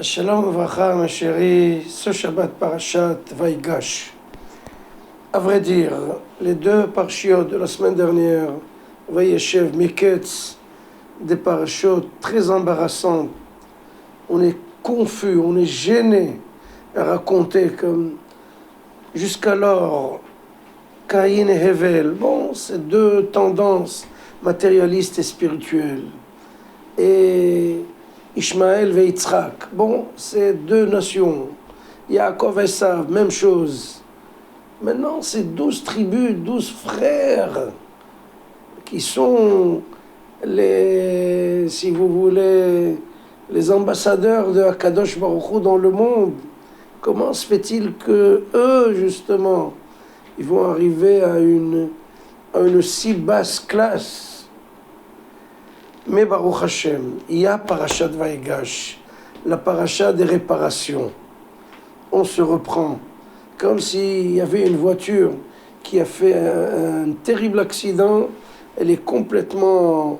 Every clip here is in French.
Shalom Uvracha, ma chérie, ce Shabbat Parashat Vaïgash. À vrai dire, les deux parshiot de la semaine dernière, Vayeshev, Miketz, des parashot très embarrassantes. On est confus, on est gêné à raconter comme jusqu'alors Caïn et Hevel. Bon, c'est deux tendances matérialistes et spirituelles. Et Ishmaël et Yitzhak. Bon, c'est deux nations. Yaakov et Esav, même chose. Maintenant, c'est 12 tribus, 12 frères qui sont les, si vous voulez, les ambassadeurs de Akadosh Baruch Hu dans le monde. Comment se fait-il que eux, justement, ils vont arriver à une si basse classe? Mais Baruch Hashem, il y a Parashat Vaïgash, la Parashat des réparations. On se reprend, comme s'il y avait une voiture qui a fait un terrible accident, elle est complètement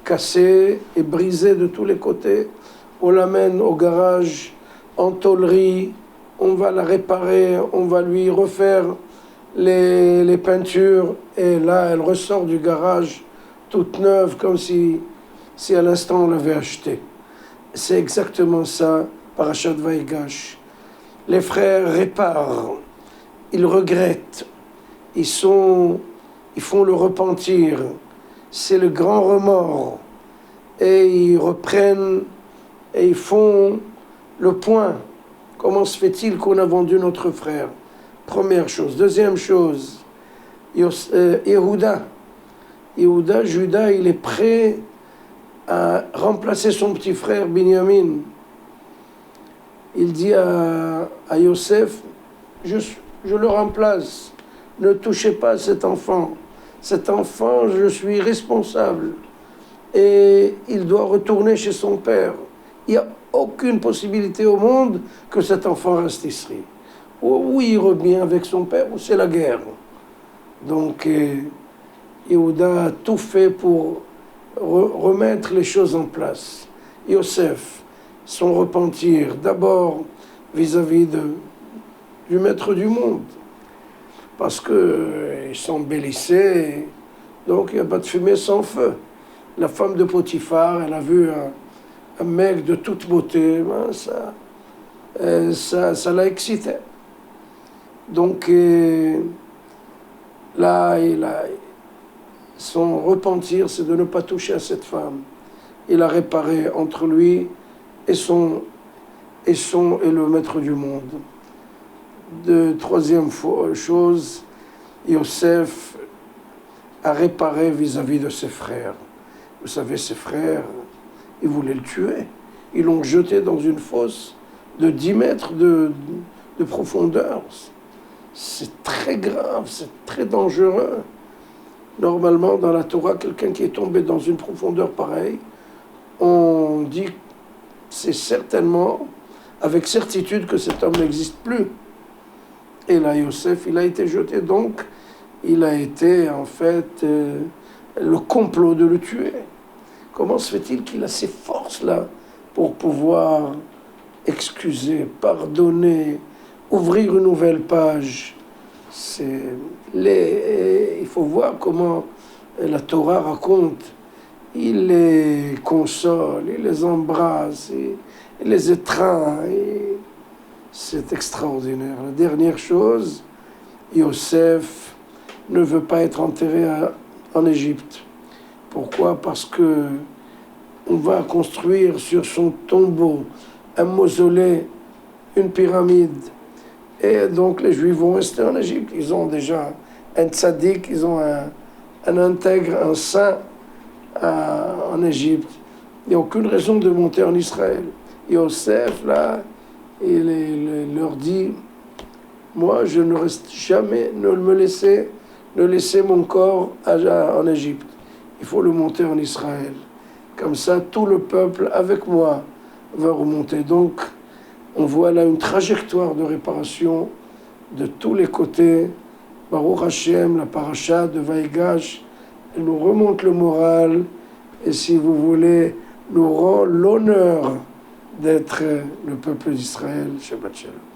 cassée et brisée de tous les côtés. On l'amène au garage, en tôlerie, on va la réparer, on va lui refaire les peintures, et là, elle ressort du garage toute neuve, comme si à l'instant on l'avait achetée. C'est exactement ça, Parashat Vaïgash. Les frères réparent, ils regrettent, ils font le repentir, c'est le grand remords, et ils reprennent et ils font le point. Comment se fait-il qu'on a vendu notre frère? Première chose. Deuxième chose, Yehuda, Judas, il est prêt à remplacer son petit frère Binyamin. Il dit à Yosef, je le remplace, ne touchez pas à cet enfant. Cet enfant, je suis responsable. Et il doit retourner chez son père. Il n'y a aucune possibilité au monde que cet enfant reste ici. Ou il revient avec son père, ou c'est la guerre. Donc, Yehuda a tout fait pour remettre les choses en place. Yosef, son repentir, d'abord vis-à-vis du maître du monde, parce qu'ils s'embellissaient, donc il n'y a pas de fumée sans feu. La femme de Potiphar, elle a vu un mec de toute beauté, ça l'a excité. Donc là, son repentir, c'est de ne pas toucher à cette femme. Il a réparé entre lui et le maître du monde. Troisième chose, Yosef a réparé vis-à-vis de ses frères. Vous savez, ses frères, ils voulaient le tuer. Ils l'ont jeté dans une fosse de 10 mètres de profondeur. C'est très grave, c'est très dangereux. Normalement, dans la Torah, quelqu'un qui est tombé dans une profondeur pareille, on dit c'est certainement, avec certitude, que cet homme n'existe plus. Et là, Yosef, il a été jeté, donc il a été en fait le complot de le tuer. Comment se fait-il qu'il a ces forces-là pour pouvoir excuser, pardonner, ouvrir une nouvelle page? Il faut voir comment la Torah raconte. Il les console, il les embrasse, il les étreint. C'est extraordinaire. La dernière chose, Yosef ne veut pas être enterré en Égypte. Pourquoi? Parce que on va construire sur son tombeau un mausolée, une pyramide. Et donc les Juifs vont rester en Égypte. Ils ont déjà un tzaddik, ils ont un intègre, un saint en Égypte. Il n'y a aucune raison de monter en Israël. Yosef, là, il leur dit, moi je ne reste jamais, ne laisser mon corps en Égypte. Il faut le monter en Israël. Comme ça, tout le peuple avec moi va remonter. Donc, on voit là une trajectoire de réparation de tous les côtés. Baruch Hashem, la paracha de Vaïgash, nous remonte le moral et, si vous voulez, nous rend l'honneur d'être le peuple d'Israël. Shabbat Shalom.